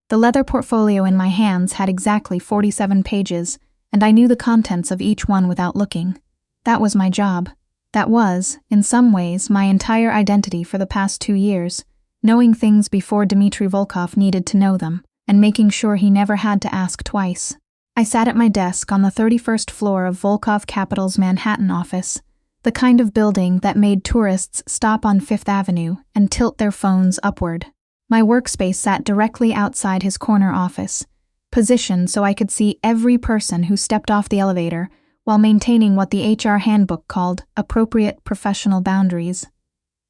The leather portfolio in my hands had exactly 47 pages, and I knew the contents of each one without looking. That was my job. That was, in some ways, my entire identity for the past 2 years, knowing things before Dmitry Volkov needed to know them, and making sure he never had to ask twice. I sat at my desk on the 31st floor of Volkov Capital's Manhattan office, the kind of building that made tourists stop on Fifth Avenue and tilt their phones upward. My workspace sat directly outside his corner office, positioned so I could see every person who stepped off the elevator while maintaining what the HR handbook called appropriate professional boundaries.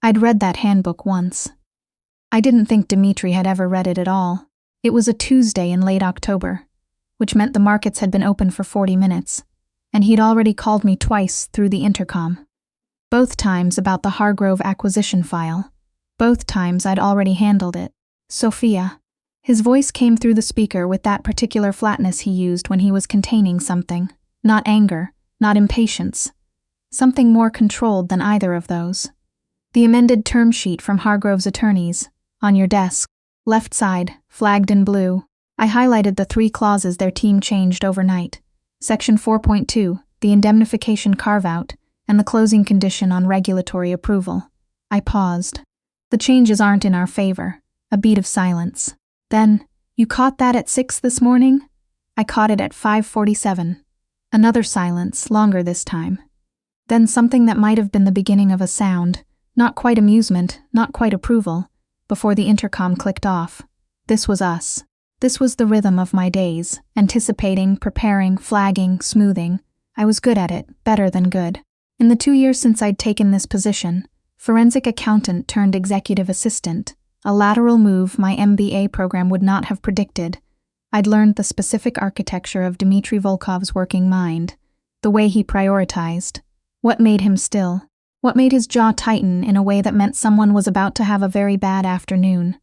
I'd read that handbook once. I didn't think Dmitry had ever read it at all. It was a Tuesday in late October, which meant the markets had been open for 40 minutes, and he'd already called me twice through the intercom. Both times about the Hargrove acquisition file. Both times I'd already handled it. Sophia. His voice came through the speaker with that particular flatness he used when he was containing something. Not anger, not impatience. Something more controlled than either of those. The amended term sheet from Hargrove's attorneys, on your desk, left side, flagged in blue. I highlighted the 3 clauses their team changed overnight. Section 4.2, the indemnification carve-out, and the closing condition on regulatory approval. I paused. The changes aren't in our favor. A beat of silence. Then, you caught that at 6 this morning? I caught it at 5:47. Another silence, longer this time. Then something that might have been the beginning of a sound, not quite amusement, not quite approval, before the intercom clicked off. This was us. This was the rhythm of my days, anticipating, preparing, flagging, smoothing. I was good at it, better than good. In the 2 years since I'd taken this position, forensic accountant turned executive assistant, a lateral move my MBA program would not have predicted. I'd learned the specific architecture of Dmitry Volkov's working mind, the way he prioritized, what made him still, what made his jaw tighten in a way that meant someone was about to have a very bad afternoon.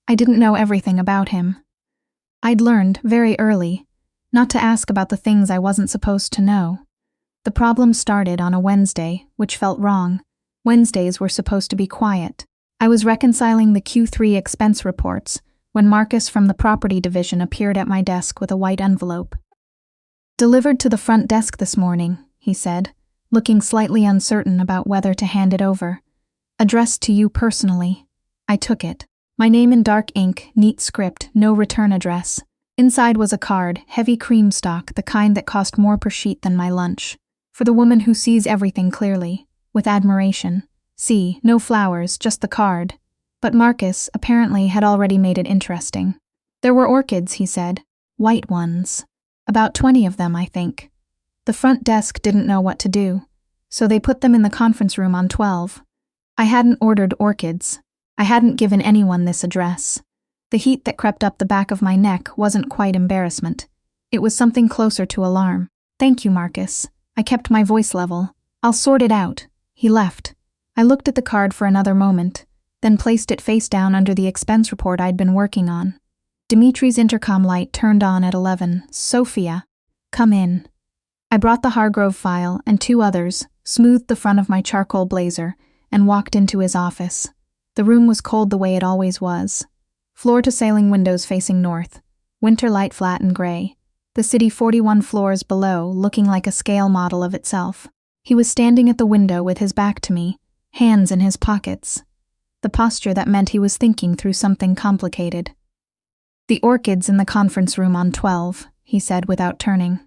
I didn't know everything about him. I'd learned, very early, not to ask about the things I wasn't supposed to know. The problem started on a Wednesday, which felt wrong. Wednesdays were supposed to be quiet. I was reconciling the Q3 expense reports when Marcus from the property division appeared at my desk with a white envelope. "Delivered to the front desk this morning," he said, looking slightly uncertain about whether to hand it over. "Addressed to you personally." I took it. My name in dark ink, neat script, no return address. Inside was a card, heavy cream stock, the kind that cost more per sheet than my lunch. For the woman who sees everything clearly, with admiration. See, no flowers, just the card. But Marcus, apparently, had already made it interesting. There were orchids, he said. White ones. About 20 of them, I think. The front desk didn't know what to do, so they put them in the conference room on 12. I hadn't ordered orchids. I hadn't given anyone this address. The heat that crept up the back of my neck wasn't quite embarrassment. It was something closer to alarm. "Thank you, Marcus." I kept my voice level. "I'll sort it out." He left. I looked at the card for another moment, then placed it face down under the expense report I'd been working on. Dmitry's intercom light turned on at 11. "Sophia, come in." I brought the Hargrove file and 2 others, smoothed the front of my charcoal blazer, and walked into his office. The room was cold the way it always was. Floor-to-ceiling windows facing north, winter light flat and gray, the city 41 floors below looking like a scale model of itself. He was standing at the window with his back to me, hands in his pockets. The posture that meant he was thinking through something complicated. "The orchids in the conference room on 12, he said without turning.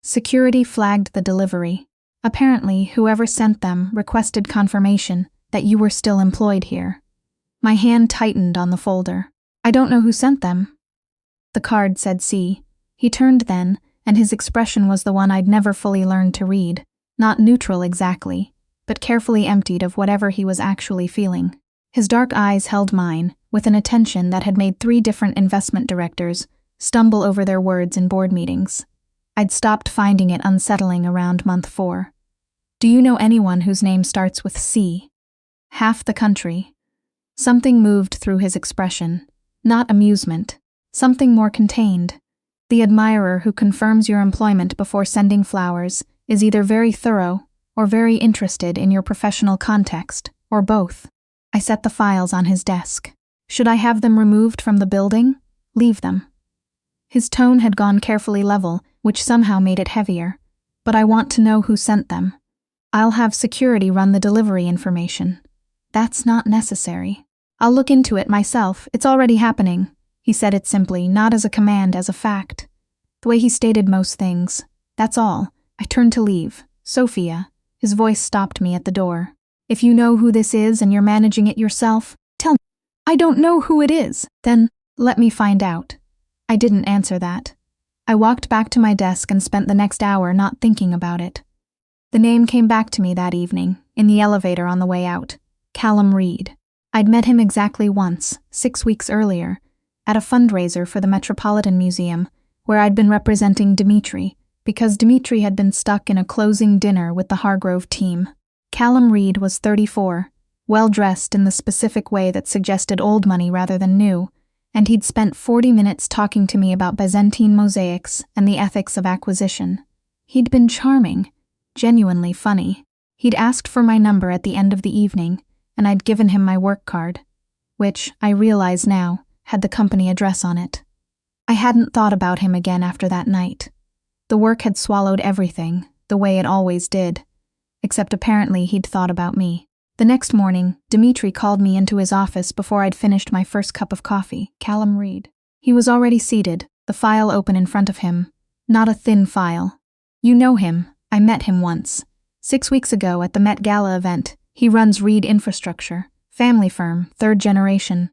Security flagged the delivery. Apparently, whoever sent them requested confirmation that you were still employed here. My hand tightened on the folder. "I don't know who sent them." The card said C. He turned then, and his expression was the one I'd never fully learned to read. Not neutral exactly, but carefully emptied of whatever he was actually feeling. His dark eyes held mine, with an attention that had made 3 different investment directors stumble over their words in board meetings. I'd stopped finding it unsettling around month 4. "Do you know anyone whose name starts with C?" "Half the country." Something moved through his expression. Not amusement. Something more contained. The admirer who confirms your employment before sending flowers is either very thorough or very interested in your professional context, or both. I set the files on his desk. "Should I have them removed from the building? Leave them." His tone had gone carefully level, which somehow made it heavier. "But I want to know who sent them. I'll have security run the delivery information." "That's not necessary. I'll look into it myself. It's already happening." He said it simply, not as a command, as a fact. The way he stated most things. That's all. I turned to leave. "Sophia." His voice stopped me at the door. "If you know who this is and you're managing it yourself, tell me." "I don't know who it is." "Then, let me find out." I didn't answer that. I walked back to my desk and spent the next hour not thinking about it. The name came back to me that evening, in the elevator on the way out. Callum Reed. I'd met him exactly once, 6 weeks earlier, at a fundraiser for the Metropolitan Museum, where I'd been representing Dimitri, because Dimitri had been stuck in a closing dinner with the Hargrove team. Callum Reed was 34, well-dressed in the specific way that suggested old money rather than new, and he'd spent 40 minutes talking to me about Byzantine mosaics and the ethics of acquisition. He'd been charming, genuinely funny. He'd asked for my number at the end of the evening, and I'd given him my work card, which, I realize now, had the company address on it. I hadn't thought about him again after that night. The work had swallowed everything, the way it always did, except apparently he'd thought about me. The next morning, Dimitri called me into his office before I'd finished my first cup of coffee. Callum Reed. He was already seated, the file open in front of him. Not a thin file. "You know him. I met him once. 6 weeks ago at the Met Gala event. He runs Reed Infrastructure. Family firm, 3rd generation.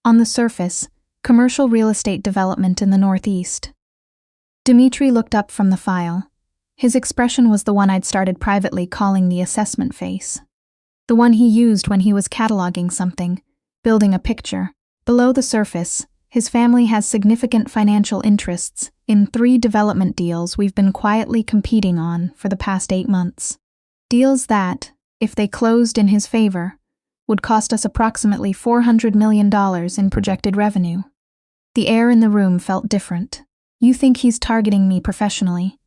On the surface, commercial real estate development in the Northeast." Dimitri looked up from the file. His expression was the one I'd started privately calling the assessment face. The one he used when he was cataloging something, building a picture. Below the surface, his family has significant financial interests in 3 development deals we've been quietly competing on for the past 8 months. Deals that, if they closed in his favor, would cost us approximately $400 million in projected revenue. The air in the room felt different. "You think he's targeting me professionally?"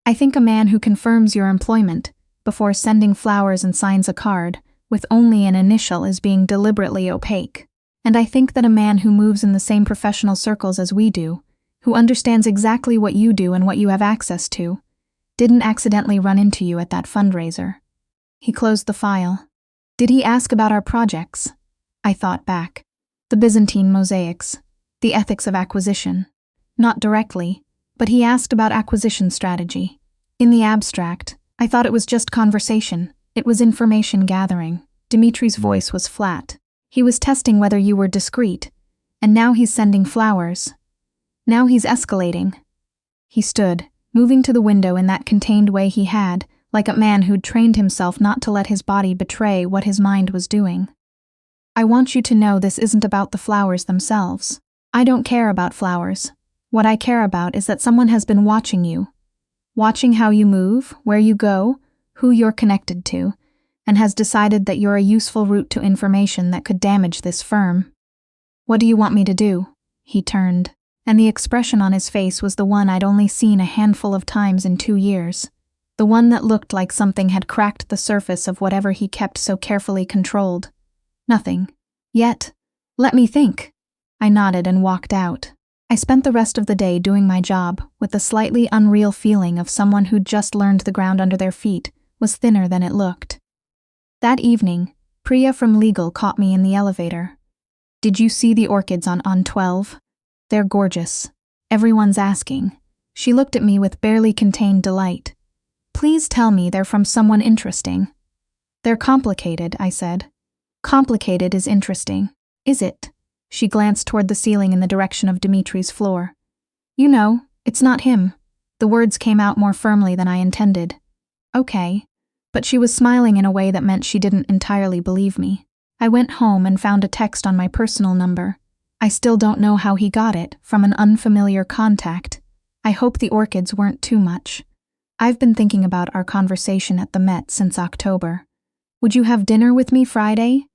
"I think a man who confirms your employment before sending flowers and signs a card with only an initial is being deliberately opaque. And I think that a man who moves in the same professional circles as we do, who understands exactly what you do and what you have access to, didn't accidentally run into you at that fundraiser." He closed the file. "Did he ask about our projects?" I thought back. The Byzantine mosaics, the ethics of acquisition. Not directly, but he asked about acquisition strategy. In the abstract, I thought it was just conversation. It was information gathering. Dimitri's voice was flat. He was testing whether you were discreet, and now he's sending flowers. Now he's escalating. He stood, moving to the window in that contained way he had, like a man who'd trained himself not to let his body betray what his mind was doing. "I want you to know this isn't about the flowers themselves. I don't care about flowers. What I care about is that someone has been watching you. Watching how you move, where you go, who you're connected to, and has decided that you're a useful route to information that could damage this firm. What do you want me to do?" He turned, and the expression on his face was the one I'd only seen a handful of times in 2 years. The one that looked like something had cracked the surface of whatever he kept so carefully controlled. "Nothing. Yet. Let me think." I nodded and walked out. I spent the rest of the day doing my job with the slightly unreal feeling of someone who'd just learned the ground under their feet was thinner than it looked. That evening, Priya from legal caught me in the elevator. "Did you see the orchids on 12? They're gorgeous. Everyone's asking." She looked at me with barely contained delight. "Please tell me they're from someone interesting." "They're complicated," I said. "Complicated is interesting. Is it?" She glanced toward the ceiling in the direction of Dimitri's floor. "You know, it's not him." The words came out more firmly than I intended. "Okay." But she was smiling in a way that meant she didn't entirely believe me. I went home and found a text on my personal number. I still don't know how he got it, from an unfamiliar contact. I hope the orchids weren't too much. I've been thinking about our conversation at the Met since October. "Would you have dinner with me Friday?"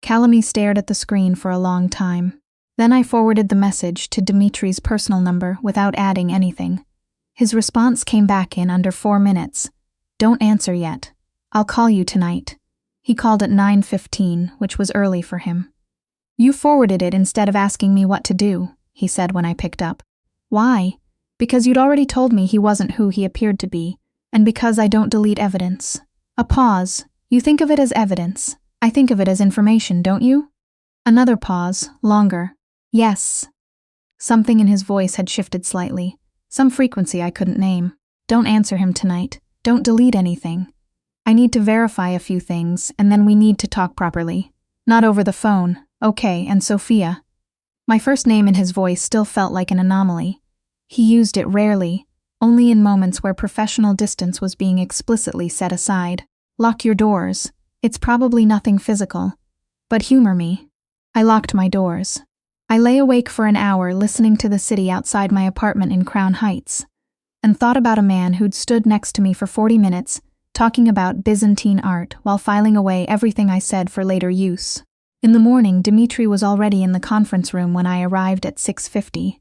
Callum stared at the screen for a long time. Then I forwarded the message to Dimitri's personal number without adding anything. His response came back in under 4 minutes. "Don't answer yet. I'll call you tonight." He called at 9:15, which was early for him. "You forwarded it instead of asking me what to do." he said when I picked up. Why? Because you'd already told me he wasn't who he appeared to be, and because I don't delete evidence. A pause. You think of it as evidence. I think of it as information, don't you? Another pause, longer. Yes. Something in his voice had shifted slightly. Some frequency I couldn't name. Don't answer him tonight. Don't delete anything. I need to verify a few things, and then we need to talk properly. Not over the phone. Okay, and Sophia. My first name in his voice still felt like an anomaly. He used it rarely, only in moments where professional distance was being explicitly set aside. Lock your doors. It's probably nothing physical. But humor me. I locked my doors. I lay awake for an hour listening to the city outside my apartment in Crown Heights, and thought about a man who'd stood next to me for 40 minutes, talking about Byzantine art while filing away everything I said for later use. In the morning, Dmitri was already in the conference room when I arrived at 6:50.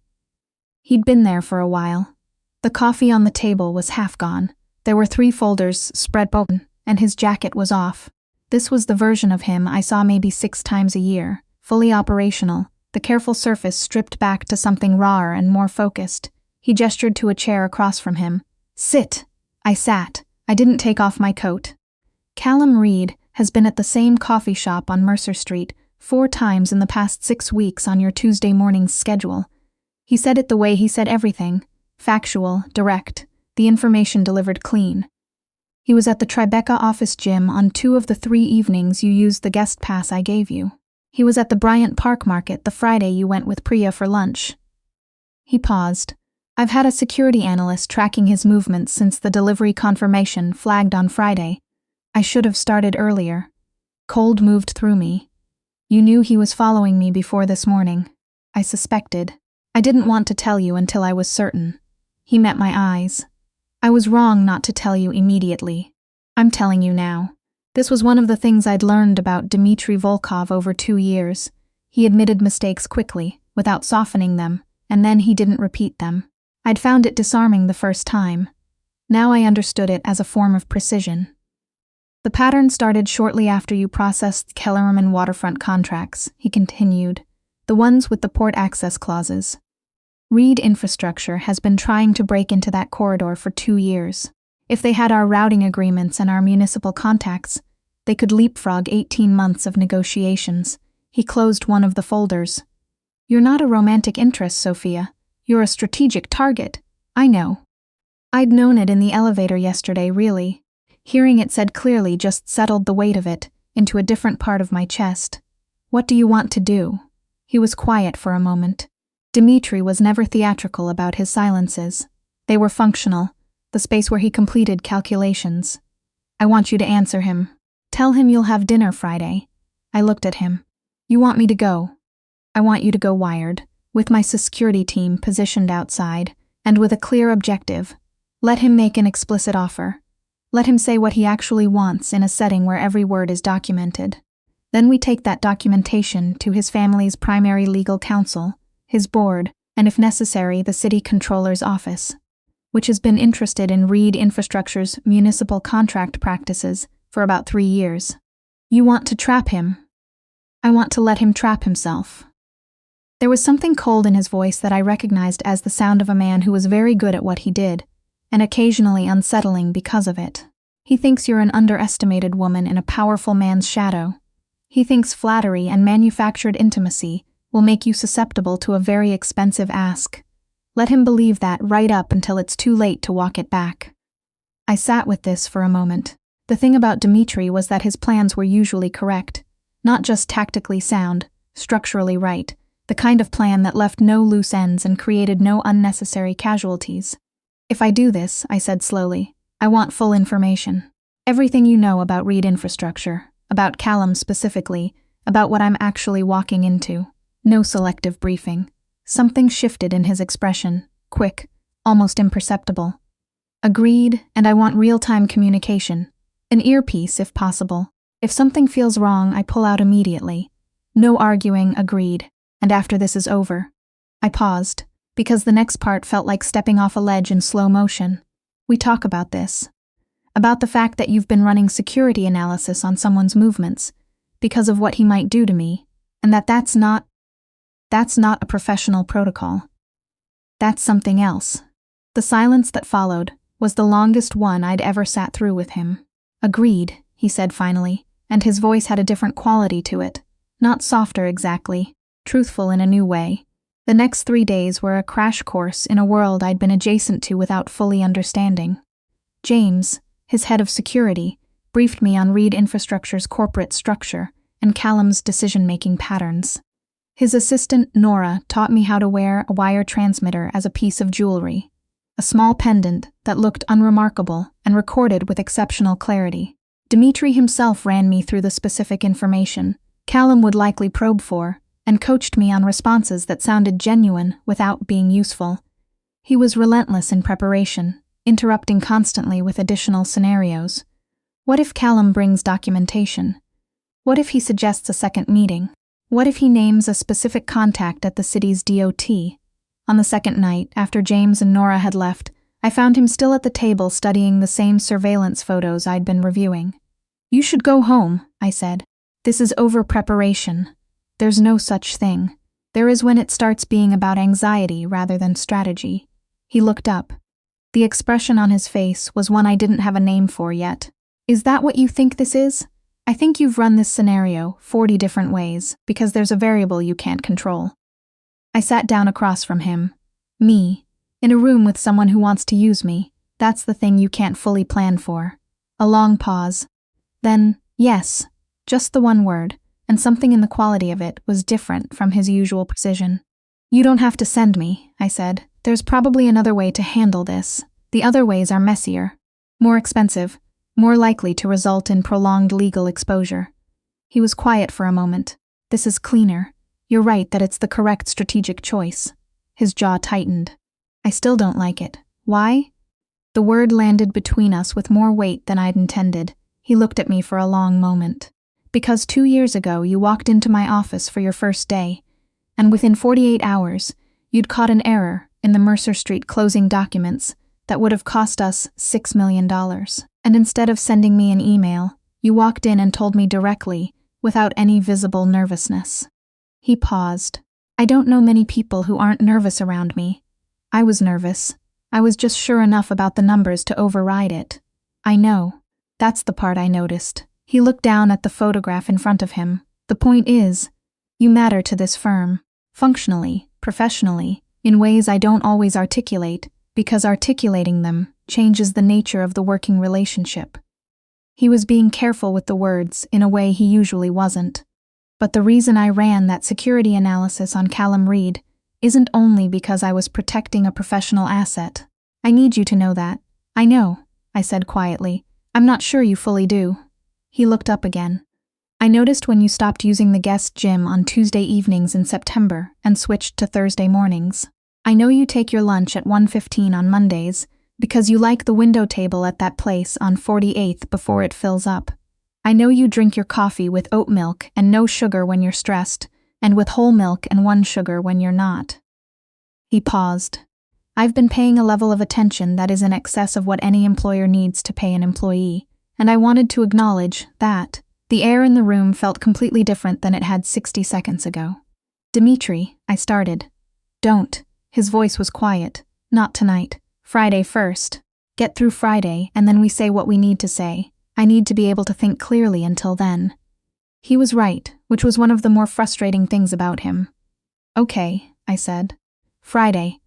He'd been there for a while. The coffee on the table was half gone. There were 3 folders spread open, and his jacket was off. This was the version of him I saw maybe 6 times a year, fully operational, the careful surface stripped back to something rawer and more focused. He gestured to a chair across from him. Sit! I sat. I didn't take off my coat. Callum Reed has been at the same coffee shop on Mercer Street 4 times in the past 6 weeks on your Tuesday morning's schedule. He said it the way he said everything. Factual, direct, the information delivered clean. He was at the Tribeca office gym on 2 of the 3 evenings you used the guest pass I gave you. He was at the Bryant Park Market the Friday you went with Priya for lunch. He paused. I've had a security analyst tracking his movements since the delivery confirmation flagged on Friday. I should have started earlier. Cold moved through me. You knew he was following me before this morning. I suspected. I didn't want to tell you until I was certain. He met my eyes. I was wrong not to tell you immediately. I'm telling you now. This was one of the things I'd learned about Dmitri Volkov over 2 years. He admitted mistakes quickly, without softening them, and then he didn't repeat them. I'd found it disarming the first time. Now I understood it as a form of precision. The pattern started shortly after you processed Kellerman waterfront contracts, he continued, the ones with the port access clauses. Reed Infrastructure has been trying to break into that corridor for 2 years. If they had our routing agreements and our municipal contacts, they could leapfrog 18 months of negotiations. He closed one of the folders. You're not a romantic interest, Sophia. You're a strategic target. I know. I'd known it in the elevator yesterday, really. Hearing it said clearly just settled the weight of it into a different part of my chest. What do you want to do? He was quiet for a moment. Dmitri was never theatrical about his silences. They were functional, the space where he completed calculations. I want you to answer him. Tell him you'll have dinner Friday. I looked at him. You want me to go? I want you to go wired, with my security team positioned outside, and with a clear objective. Let him make an explicit offer. Let him say what he actually wants in a setting where every word is documented. Then we take that documentation to his family's primary legal counsel, his board, and if necessary, the city controller's office, which has been interested in Reed Infrastructure's municipal contract practices for about 3 years. You want to trap him. I want to let him trap himself. There was something cold in his voice that I recognized as the sound of a man who was very good at what he did, and occasionally unsettling because of it. He thinks you're an underestimated woman in a powerful man's shadow. He thinks flattery and manufactured intimacy will make you susceptible to a very expensive ask. Let him believe that right up until it's too late to walk it back. I sat with this for a moment. The thing about Dmitri was that his plans were usually correct, not just tactically sound, structurally right, the kind of plan that left no loose ends and created no unnecessary casualties. If I do this, I said slowly, I want full information. Everything you know about Reed Infrastructure, about Callum specifically, about what I'm actually walking into. No selective briefing. Something shifted in his expression, quick, almost imperceptible. Agreed, and I want real-time communication. An earpiece, if possible. If something feels wrong, I pull out immediately. No arguing, agreed. And after this is over. I paused, because the next part felt like stepping off a ledge in slow motion. We talk about this. About the fact that you've been running security analysis on someone's movements, because of what he might do to me, and that's not... That's not a professional protocol. That's something else. The silence that followed was the longest one I'd ever sat through with him. Agreed, he said finally, and his voice had a different quality to it. Not softer exactly, truthful in a new way. The next 3 days were a crash course in a world I'd been adjacent to without fully understanding. James, his head of security, briefed me on Reed Infrastructure's corporate structure and Callum's decision-making patterns. His assistant, Nora, taught me how to wear a wire transmitter as a piece of jewelry, a small pendant that looked unremarkable and recorded with exceptional clarity. Dimitri himself ran me through the specific information Callum would likely probe for, and coached me on responses that sounded genuine without being useful. He was relentless in preparation, interrupting constantly with additional scenarios. What if Callum brings documentation? What if he suggests a second meeting? What if he names a specific contact at the city's DOT? On the second night, after James and Nora had left, I found him still at the table studying the same surveillance photos I'd been reviewing. "You should go home," I said. "This is over-preparation. There's no such thing. There is when it starts being about anxiety rather than strategy." He looked up. The expression on his face was one I didn't have a name for yet. "Is that what you think this is? I think you've run this scenario 40 different ways because there's a variable you can't control." I sat down across from him. Me, in a room with someone who wants to use me, that's the thing you can't fully plan for. A long pause. Then, yes, just the one word, and something in the quality of it was different from his usual precision. "You don't have to send me," I said. "There's probably another way to handle this. The other ways are messier, more expensive, more likely to result in prolonged legal exposure." He was quiet for a moment. "This is cleaner. You're right that it's the correct strategic choice." His jaw tightened. "I still don't like it. Why?" The word landed between us with more weight than I'd intended. He looked at me for a long moment. "Because 2 years ago you walked into my office for your first day, and within 48 hours, you'd caught an error in the Mercer Street closing documents that would have cost us $6 million. And instead of sending me an email, you walked in and told me directly, without any visible nervousness." He paused. "I don't know many people who aren't nervous around me. I was nervous. I was just sure enough about the numbers to override it. I know. That's the part I noticed." He looked down at the photograph in front of him. "The point is, you matter to this firm, functionally, professionally, in ways I don't always articulate, because articulating them changes the nature of the working relationship." He was being careful with the words in a way he usually wasn't. "But the reason I ran that security analysis on Callum Reed isn't only because I was protecting a professional asset. I need you to know that." "I know," I said quietly. "I'm not sure you fully do." He looked up again. "I noticed when you stopped using the guest gym on Tuesday evenings in September and switched to Thursday mornings. I know you take your lunch at 1:15 on Mondays because you like the window table at that place on 48th before it fills up. I know you drink your coffee with oat milk and no sugar when you're stressed, and with whole milk and 1 sugar when you're not." He paused. "I've been paying a level of attention that is in excess of what any employer needs to pay an employee, and I wanted to acknowledge that." The air in the room felt completely different than it had 60 seconds ago. "Dimitri," I started. "Don't." His voice was quiet. "Not tonight. Friday first. Get through Friday, and then we say what we need to say. I need to be able to think clearly until then." He was right, which was one of the more frustrating things about him. "Okay," I said. Friday.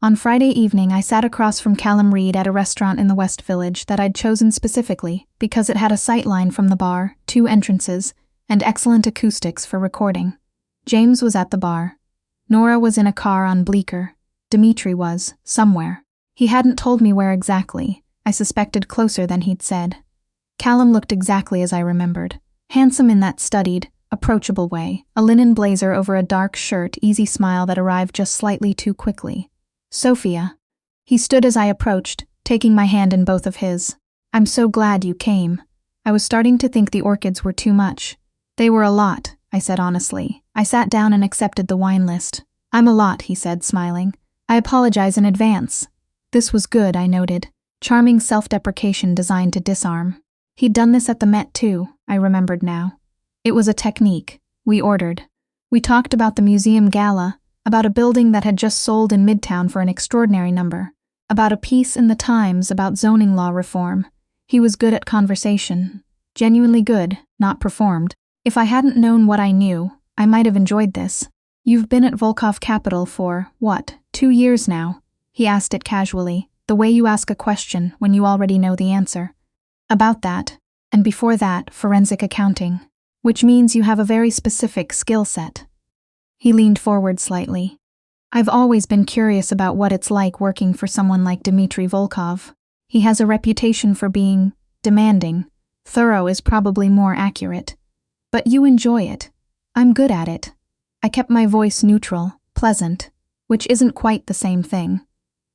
On Friday evening, I sat across from Callum Reed at a restaurant in the West Village that I'd chosen specifically because it had a sight line from the bar, 2 entrances, and excellent acoustics for recording. James was at the bar. Nora was in a car on Bleecker. Dimitri was, somewhere. He hadn't told me where exactly. I suspected closer than he'd said. Callum looked exactly as I remembered. Handsome in that studied, approachable way, a linen blazer over a dark shirt, easy smile that arrived just slightly too quickly. "Sophia." He stood as I approached, taking my hand in both of his. "I'm so glad you came. I was starting to think the orchids were too much." "They were a lot," I said honestly. I sat down and accepted the wine list. "I'm a lot," he said, smiling. "I apologize in advance." This was good, I noted. Charming self-deprecation designed to disarm. He'd done this at the Met too, I remembered now. It was a technique. We ordered. We talked about the museum gala, about a building that had just sold in Midtown for an extraordinary number, about a piece in the Times about zoning law reform. He was good at conversation. Genuinely good, not performed. If I hadn't known what I knew, I might have enjoyed this. You've been at Volkov Capital for, 2 years now? He asked it casually, the way you ask a question when you already know the answer. About that, and before that, forensic accounting, which means you have a very specific skill set. He leaned forward slightly. I've always been curious about what it's like working for someone like Dmitry Volkov. He has a reputation for being demanding. Thorough is probably more accurate. But you enjoy it. I'm good at it. I kept my voice neutral, pleasant, which isn't quite the same thing.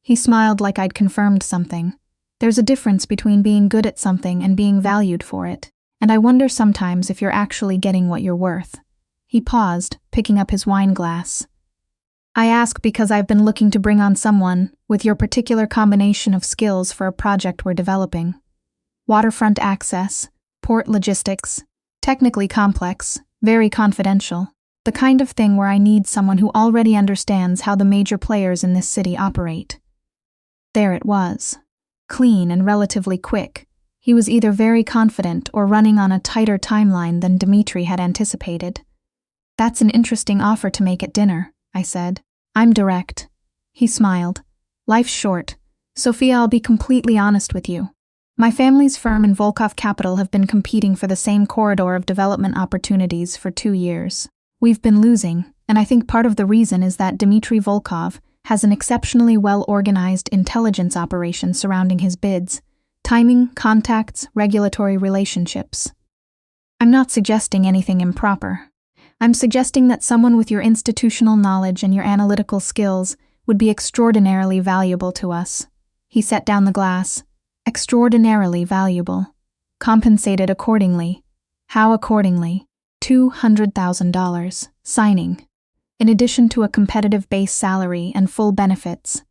He smiled like I'd confirmed something. There's a difference between being good at something and being valued for it, and I wonder sometimes if you're actually getting what you're worth. He paused, picking up his wine glass. I ask because I've been looking to bring on someone with your particular combination of skills for a project we're developing. Waterfront access, port logistics, technically complex, very confidential, the kind of thing where I need someone who already understands how the major players in this city operate. There it was. Clean and relatively quick. He was either very confident or running on a tighter timeline than Dmitry had anticipated. That's an interesting offer to make at dinner, I said. I'm direct. He smiled. Life's short. Sophia, I'll be completely honest with you. My family's firm and Volkov Capital have been competing for the same corridor of development opportunities for 2 years. We've been losing, and I think part of the reason is that Dmitry Volkov has an exceptionally well-organized intelligence operation surrounding his bids, timing, contacts, regulatory relationships. I'm not suggesting anything improper. I'm suggesting that someone with your institutional knowledge and your analytical skills would be extraordinarily valuable to us. He set down the glass. Extraordinarily valuable. Compensated accordingly. How accordingly? $200,000. Signing. In addition to a competitive base salary and full benefits.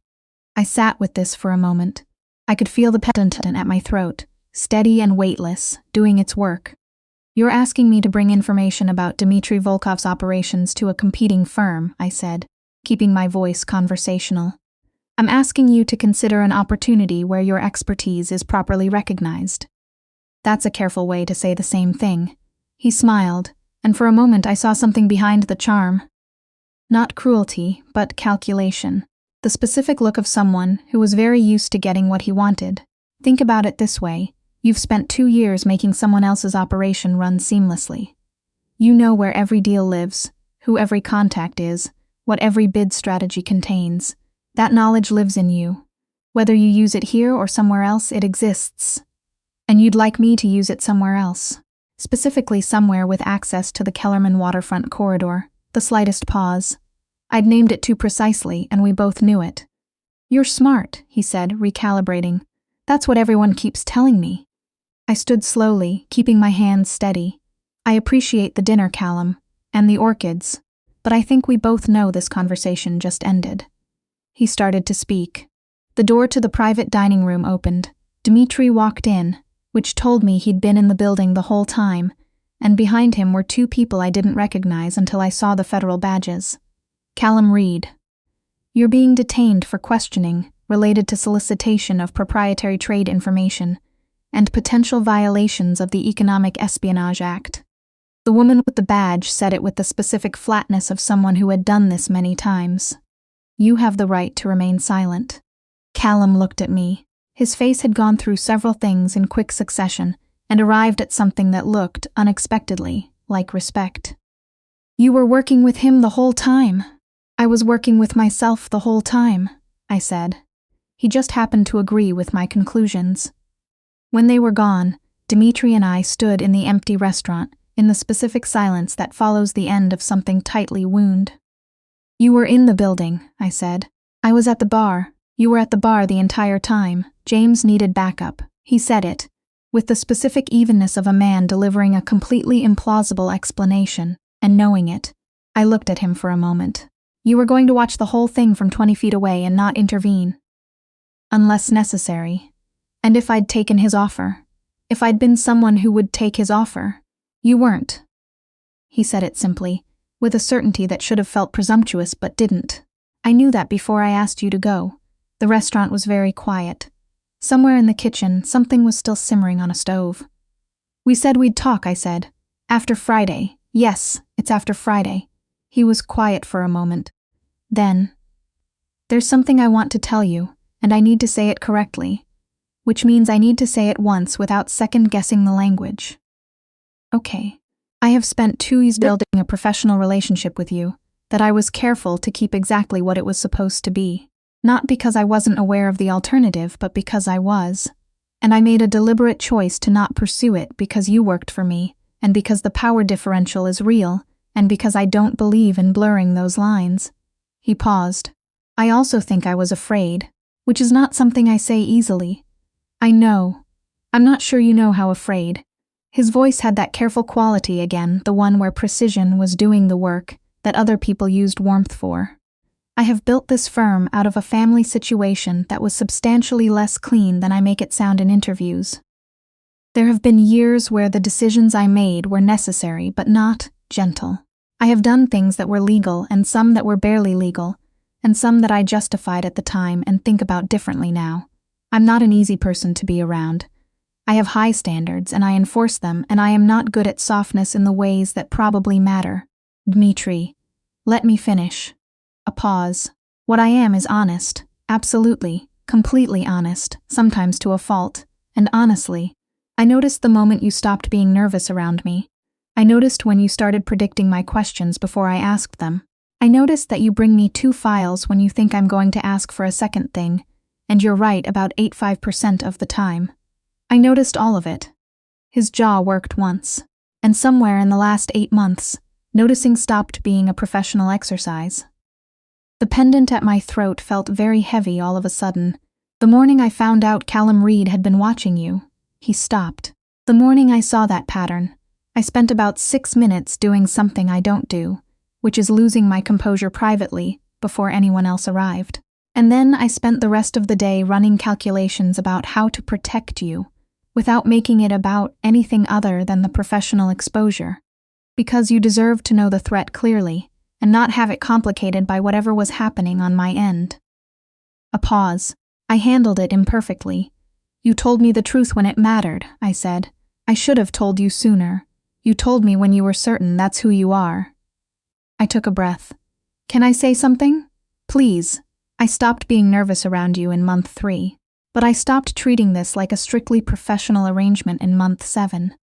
I sat with this for a moment. I could feel the pendant at my throat, steady and weightless, doing its work. You're asking me to bring information about Dmitry Volkov's operations to a competing firm, I said, keeping my voice conversational. I'm asking you to consider an opportunity where your expertise is properly recognized. That's a careful way to say the same thing. He smiled, and for a moment I saw something behind the charm. Not cruelty, but calculation. The specific look of someone who was very used to getting what he wanted. Think about it this way. You've spent 2 years making someone else's operation run seamlessly. You know where every deal lives, who every contact is, what every bid strategy contains. That knowledge lives in you. Whether you use it here or somewhere else, it exists. And you'd like me to use it somewhere else. Specifically somewhere with access to the Kellerman waterfront corridor. The slightest pause. I'd named it too precisely, and we both knew it. You're smart, he said, recalibrating. That's what everyone keeps telling me. I stood slowly, keeping my hands steady. I appreciate the dinner, Callum, and the orchids, but I think we both know this conversation just ended. He started to speak. The door to the private dining room opened. Dmitry walked in, which told me he'd been in the building the whole time, and behind him were 2 people I didn't recognize until I saw the federal badges. Callum Reed. You're being detained for questioning related to solicitation of proprietary trade information and potential violations of the Economic Espionage Act. The woman with the badge said it with the specific flatness of someone who had done this many times. You have the right to remain silent. Callum looked at me. His face had gone through several things in quick succession and arrived at something that looked, unexpectedly, like respect. You were working with him the whole time. I was working with myself the whole time, I said. He just happened to agree with my conclusions. When they were gone, Dmitry and I stood in the empty restaurant, in the specific silence that follows the end of something tightly wound. You were in the building, I said. I was at the bar. You were at the bar the entire time. James needed backup. He said it, with the specific evenness of a man delivering a completely implausible explanation, and knowing it. I looked at him for a moment. You were going to watch the whole thing from 20 feet away and not intervene. Unless necessary. And if I'd taken his offer. If I'd been someone who would take his offer. You weren't. He said it simply, with a certainty that should have felt presumptuous but didn't. I knew that before I asked you to go. The restaurant was very quiet. Somewhere in the kitchen, something was still simmering on a stove. We said we'd talk, I said. After Friday. Yes, it's after Friday. He was quiet for a moment. Then, there's something I want to tell you, and I need to say it correctly, which means I need to say it once without second-guessing the language. Okay. I have spent 2 years building a professional relationship with you, that I was careful to keep exactly what it was supposed to be. Not because I wasn't aware of the alternative, but because I was. And I made a deliberate choice to not pursue it because you worked for me, and because the power differential is real, and because I don't believe in blurring those lines. He paused. I also think I was afraid, which is not something I say easily. I know. I'm not sure you know how afraid. His voice had that careful quality again, the one where precision was doing the work that other people used warmth for. I have built this firm out of a family situation that was substantially less clean than I make it sound in interviews. There have been years where the decisions I made were necessary but not gentle. I have done things that were legal and some that were barely legal, and some that I justified at the time and think about differently now. I'm not an easy person to be around. I have high standards and I enforce them, and I am not good at softness in the ways that probably matter. Dmitri, let me finish. A pause. What I am is honest. Absolutely. Completely honest, sometimes to a fault. And honestly, I noticed the moment you stopped being nervous around me. I noticed when you started predicting my questions before I asked them. I noticed that you bring me 2 files when you think I'm going to ask for a second thing, and you're right about 85% of the time. I noticed all of it. His jaw worked once, and somewhere in the last 8 months, noticing stopped being a professional exercise. The pendant at my throat felt very heavy all of a sudden. The morning I found out Callum Reed had been watching you, he stopped. The morning I saw that pattern, I spent about 6 minutes doing something I don't do, which is losing my composure privately before anyone else arrived. And then I spent the rest of the day running calculations about how to protect you, without making it about anything other than the professional exposure. Because you deserve to know the threat clearly, and not have it complicated by whatever was happening on my end. A pause. I handled it imperfectly. You told me the truth when it mattered, I said. I should have told you sooner. You told me when you were certain that's who you are. I took a breath. Can I say something? Please. I stopped being nervous around you in month 3, but I stopped treating this like a strictly professional arrangement in month 7.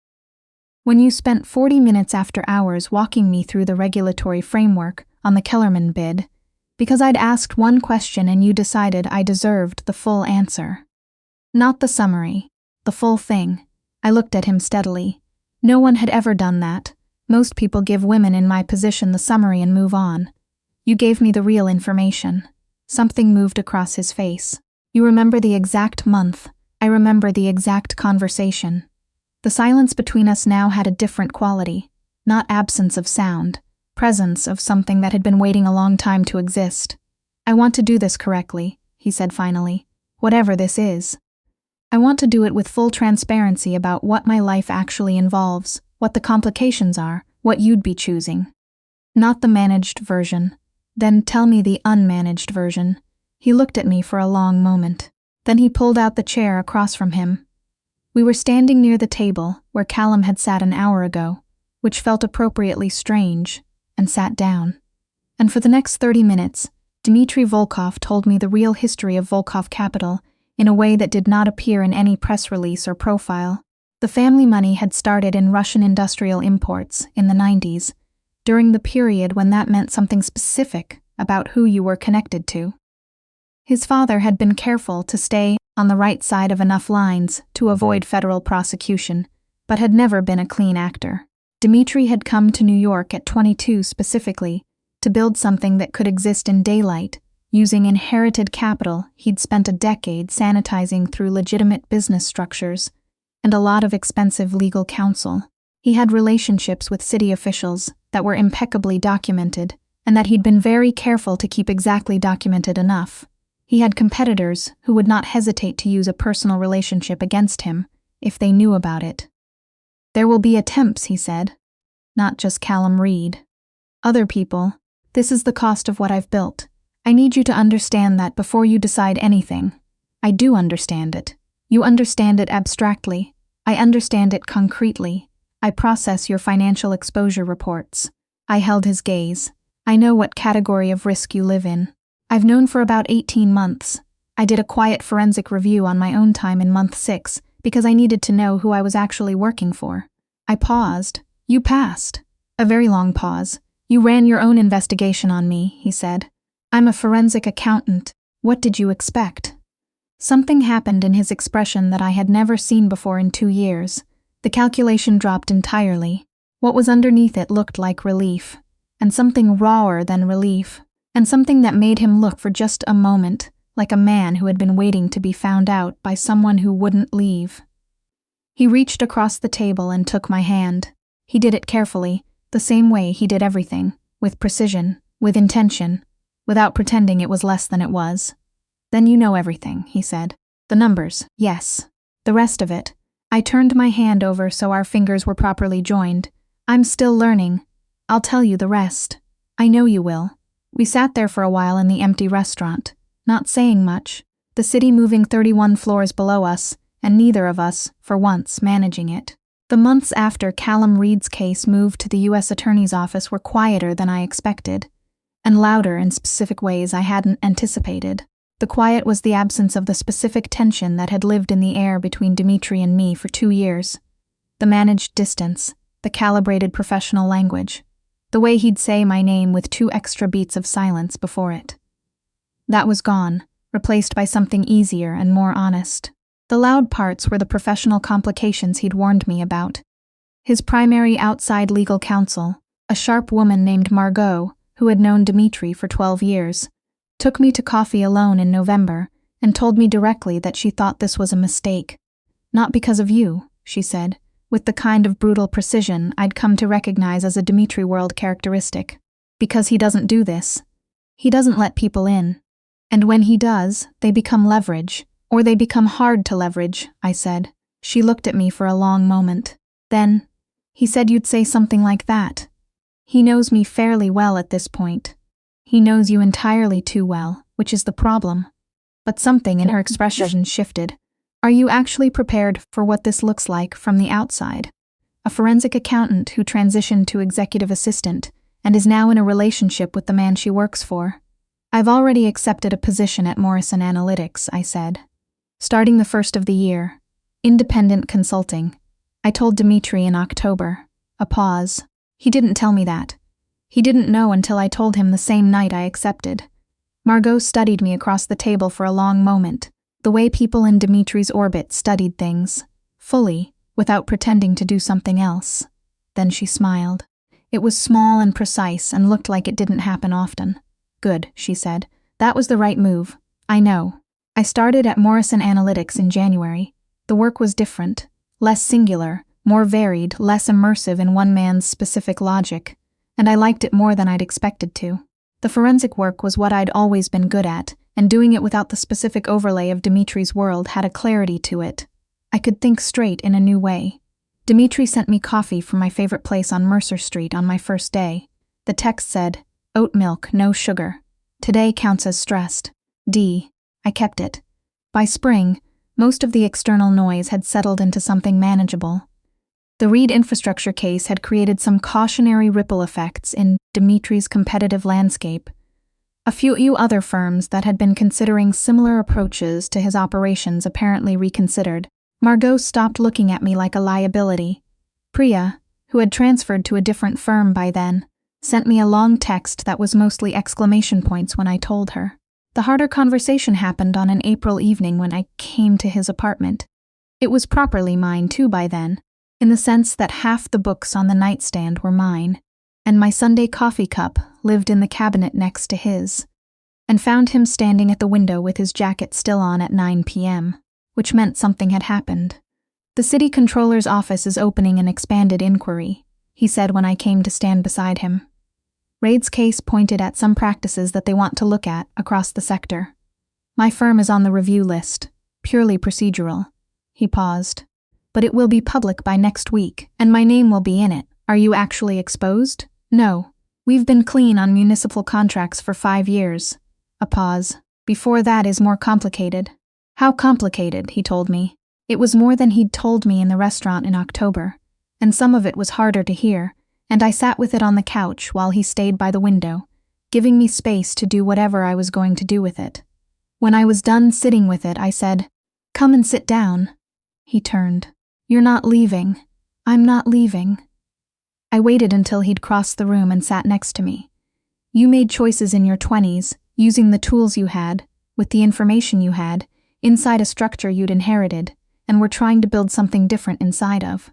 When you spent 40 minutes after hours walking me through the regulatory framework on the Kellerman bid, because I'd asked one question and you decided I deserved the full answer. Not the summary, the full thing. I looked at him steadily. No one had ever done that. Most people give women in my position the summary and move on. You gave me the real information. Something moved across his face. You remember the exact month. I remember the exact conversation. The silence between us now had a different quality, not absence of sound, presence of something that had been waiting a long time to exist. I want to do this correctly, he said finally, whatever this is. I want to do it with full transparency about what my life actually involves, what the complications are, what you'd be choosing. Not the managed version. Then tell me the unmanaged version. He looked at me for a long moment. Then he pulled out the chair across from him. We were standing near the table where Callum had sat an hour ago, which felt appropriately strange, and sat down. And for the next 30 minutes, Dmitri Volkov told me the real history of Volkov Capital in a way that did not appear in any press release or profile. The family money had started in Russian industrial imports in the 90s, during the period when that meant something specific about who you were connected to. His father had been careful to stay on the right side of enough lines to avoid federal prosecution, but had never been a clean actor. Dmitri had come to New York at 22 specifically to build something that could exist in daylight, using inherited capital he'd spent a decade sanitizing through legitimate business structures and a lot of expensive legal counsel. He had relationships with city officials that were impeccably documented, and that he'd been very careful to keep exactly documented enough. He had competitors who would not hesitate to use a personal relationship against him if they knew about it. There will be attempts, he said. Not just Callum Reed. Other people. This is the cost of what I've built. I need you to understand that before you decide anything. I do understand it. You understand it abstractly. I understand it concretely. I process your financial exposure reports. I held his gaze. I know what category of risk you live in. I've known for about 18 months. I did a quiet forensic review on my own time in month 6 because I needed to know who I was actually working for. I paused. You passed. A very long pause. You ran your own investigation on me, he said. I'm a forensic accountant. What did you expect? Something happened in his expression that I had never seen before in 2 years. The calculation dropped entirely. What was underneath it looked like relief, and something rawer than relief, and something that made him look for just a moment like a man who had been waiting to be found out by someone who wouldn't leave. He reached across the table and took my hand. He did it carefully, the same way he did everything, with precision, with intention, without pretending it was less than it was. Then you know everything, he said. The numbers, yes. The rest of it. I turned my hand over so our fingers were properly joined. I'm still learning. I'll tell you the rest. I know you will. We sat there for a while in the empty restaurant, not saying much, the city moving 31 floors below us, and neither of us, for once, managing it. The months after Callum Reed's case moved to the U.S. Attorney's Office were quieter than I expected, and louder in specific ways I hadn't anticipated. The quiet was the absence of the specific tension that had lived in the air between Dimitri and me for 2 years. The managed distance, the calibrated professional language, the way he'd say my name with 2 extra beats of silence before it. That was gone, replaced by something easier and more honest. The loud parts were the professional complications he'd warned me about. His primary outside legal counsel, a sharp woman named Margot, who had known Dimitri for 12 years, took me to coffee alone in November and told me directly that she thought this was a mistake. Not because of you, she said, with the kind of brutal precision I'd come to recognize as a Dimitri World characteristic. Because he doesn't do this. He doesn't let people in. And when he does, they become leverage. Or they become hard to leverage, I said. She looked at me for a long moment. Then, he said you'd say something like that. He knows me fairly well at this point. He knows you entirely too well, which is the problem. But something in her expression shifted. Are you actually prepared for what this looks like from the outside? A forensic accountant who transitioned to executive assistant and is now in a relationship with the man she works for. I've already accepted a position at Morrison Analytics, I said. Starting the 1st of the year. Independent consulting. I told Dimitri in October. A pause. He didn't tell me that. He didn't know until I told him the same night I accepted. Margot studied me across the table for a long moment, the way people in Dimitri's orbit studied things, fully, without pretending to do something else. Then she smiled. It was small and precise and looked like it didn't happen often. Good, she said. That was the right move. I know. I started at Morrison Analytics in January. The work was different, less singular, more varied, less immersive in one man's specific logic, and I liked it more than I'd expected to. The forensic work was what I'd always been good at, and doing it without the specific overlay of Dimitri's world had a clarity to it. I could think straight in a new way. Dimitri sent me coffee from my favorite place on Mercer Street on my first day. The text said, "Oat milk, no sugar. Today counts as stressed. D." I kept it. By spring, most of the external noise had settled into something manageable. The Reed infrastructure case had created some cautionary ripple effects in Dimitri's competitive landscape. A few other firms that had been considering similar approaches to his operations apparently reconsidered. Margot stopped looking at me like a liability. Priya, who had transferred to a different firm by then, sent me a long text that was mostly exclamation points when I told her. The harder conversation happened on an April evening when I came to his apartment. It was properly mine too by then, in the sense that half the books on the nightstand were mine, and my Sunday coffee cup lived in the cabinet next to his, and found him standing at the window with his jacket still on at 9 p.m., which meant something had happened. The city controller's office is opening an expanded inquiry, he said when I came to stand beside him. Raid's case pointed at some practices that they want to look at across the sector. My firm is on the review list, purely procedural. He paused. But it will be public by next week, and my name will be in it. Are you actually exposed? No. We've been clean on municipal contracts for 5 years. A pause. Before that is more complicated. How complicated, he told me. It was more than he'd told me in the restaurant in October, and some of it was harder to hear, and I sat with it on the couch while he stayed by the window, giving me space to do whatever I was going to do with it. When I was done sitting with it, I said, "Come and sit down." He turned. "You're not leaving. I'm not leaving." I waited until he'd crossed the room and sat next to me. "You made choices in your 20s, using the tools you had, with the information you had, inside a structure you'd inherited, and were trying to build something different inside of.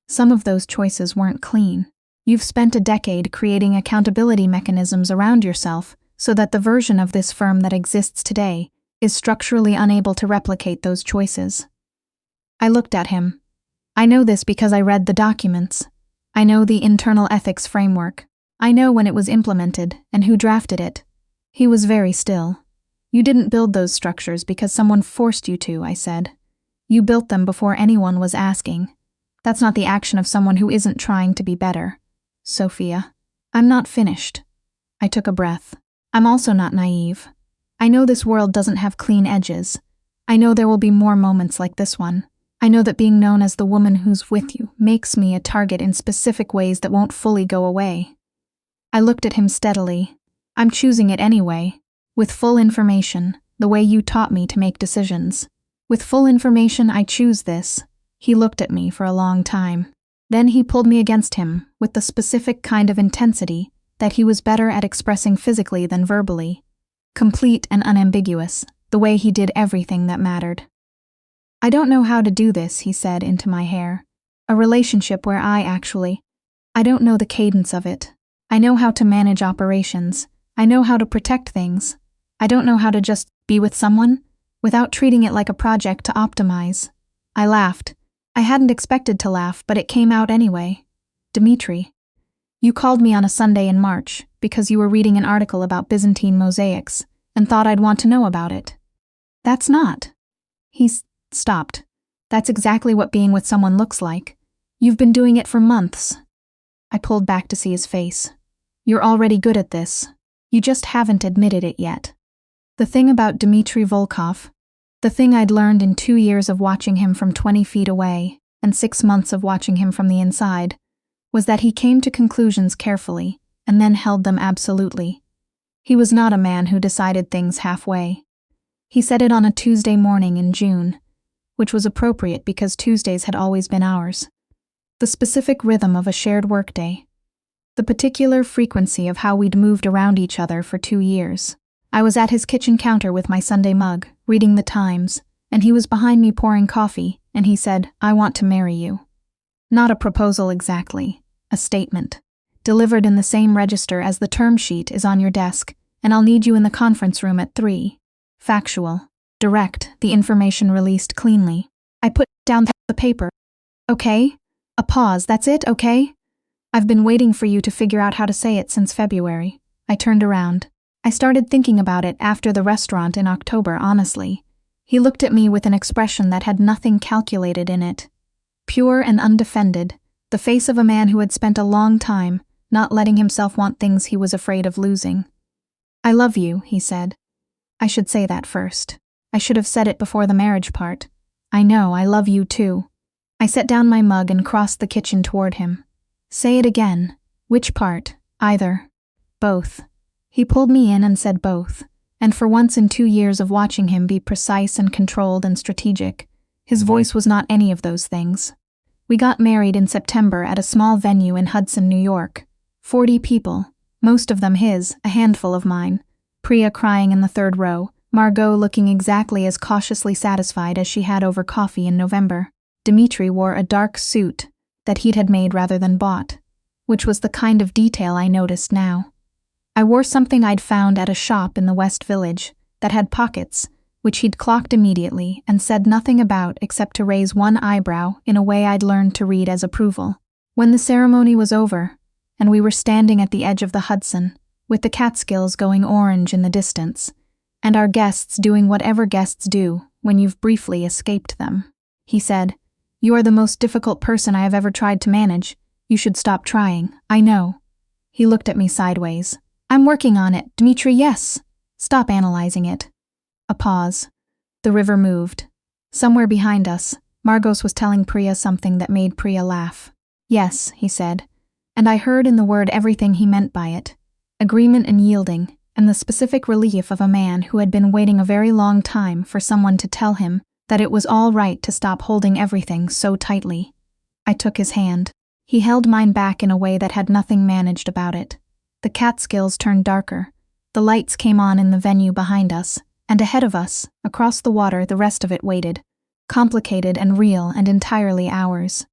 Some of those choices weren't clean. You've spent a decade creating accountability mechanisms around yourself so that the version of this firm that exists today is structurally unable to replicate those choices." I looked at him. I know this because I read the documents. I know the internal ethics framework. I know when it was implemented and who drafted it. He was very still. "You didn't build those structures because someone forced you to," I said. "You built them before anyone was asking. That's not the action of someone who isn't trying to be better." "Sophia, I'm not finished." I took a breath. "I'm also not naive. I know this world doesn't have clean edges. I know there will be more moments like this one. I know that being known as the woman who's with you makes me a target in specific ways that won't fully go away." I looked at him steadily. "I'm choosing it anyway, with full information, the way you taught me to make decisions. With full information, I choose this." He looked at me for a long time. Then he pulled me against him with the specific kind of intensity that he was better at expressing physically than verbally. Complete and unambiguous, the way he did everything that mattered. "I don't know how to do this," he said into my hair. "A relationship where I don't know the cadence of it. I know how to manage operations. I know how to protect things. I don't know how to just be with someone without treating it like a project to optimize." I laughed. I hadn't expected to laugh, but it came out anyway. "Dimitri, you called me on a Sunday in March because you were reading an article about Byzantine mosaics and thought I'd want to know about it. That's not." He stopped. "That's exactly what being with someone looks like. You've been doing it for months." I pulled back to see his face. "You're already good at this. You just haven't admitted it yet." The thing about Dmitry Volkov, the thing I'd learned in 2 years of watching him from 20 feet away and 6 months of watching him from the inside, was that he came to conclusions carefully and then held them absolutely. He was not a man who decided things halfway. He said it on a Tuesday morning in June, which was appropriate because Tuesdays had always been ours. The specific rhythm of a shared workday. The particular frequency of how we'd moved around each other for 2 years. I was at his kitchen counter with my Sunday mug, reading the Times, and he was behind me pouring coffee, and he said, "I want to marry you." Not a proposal exactly, a statement, delivered in the same register as the term sheet is on your desk, and "I'll need you in the conference room at 3. Factual, direct, the information released cleanly. I put down the paper. "Okay?" A pause. "That's it, okay?" "I've been waiting for you to figure out how to say it since February." I turned around. I started thinking about it after the restaurant in October, honestly. He looked at me with an expression that had nothing calculated in it. Pure and undefended, the face of a man who had spent a long time not letting himself want things he was afraid of losing. "I love you," he said. I should say that first. I should have said it before the marriage part. "I know, I love you too." I set down my mug and crossed the kitchen toward him. "Say it again." "Which part?" "Either." "Both." He pulled me in and said both, and for once in 2 years of watching him be precise and controlled and strategic, his voice was not any of those things. We got married in September at a small venue in Hudson, New York. 40 people, most of them his, a handful of mine. Priya crying in the 3rd row, Margot looking exactly as cautiously satisfied as she had over coffee in November. Dmitri wore a dark suit that he'd had made rather than bought, which was the kind of detail I noticed now. I wore something I'd found at a shop in the West Village that had pockets, which he'd clocked immediately and said nothing about except to raise one eyebrow in a way I'd learned to read as approval. When the ceremony was over, and we were standing at the edge of the Hudson, with the Catskills going orange in the distance, and our guests doing whatever guests do when you've briefly escaped them, he said, "You are the most difficult person I have ever tried to manage. You should stop trying. I know." He looked at me sideways. I'm working on it, Dmitri, yes. Stop analyzing it. A pause. The river moved. Somewhere behind us, Margos was telling Priya something that made Priya laugh. Yes, he said. And I heard in the word everything he meant by it. Agreement and yielding, and the specific relief of a man who had been waiting a very long time for someone to tell him that it was all right to stop holding everything so tightly. I took his hand. He held mine back in a way that had nothing managed about it. The Catskills turned darker. The lights came on in the venue behind us, and ahead of us, across the water, the rest of it waited. Complicated and real and entirely ours.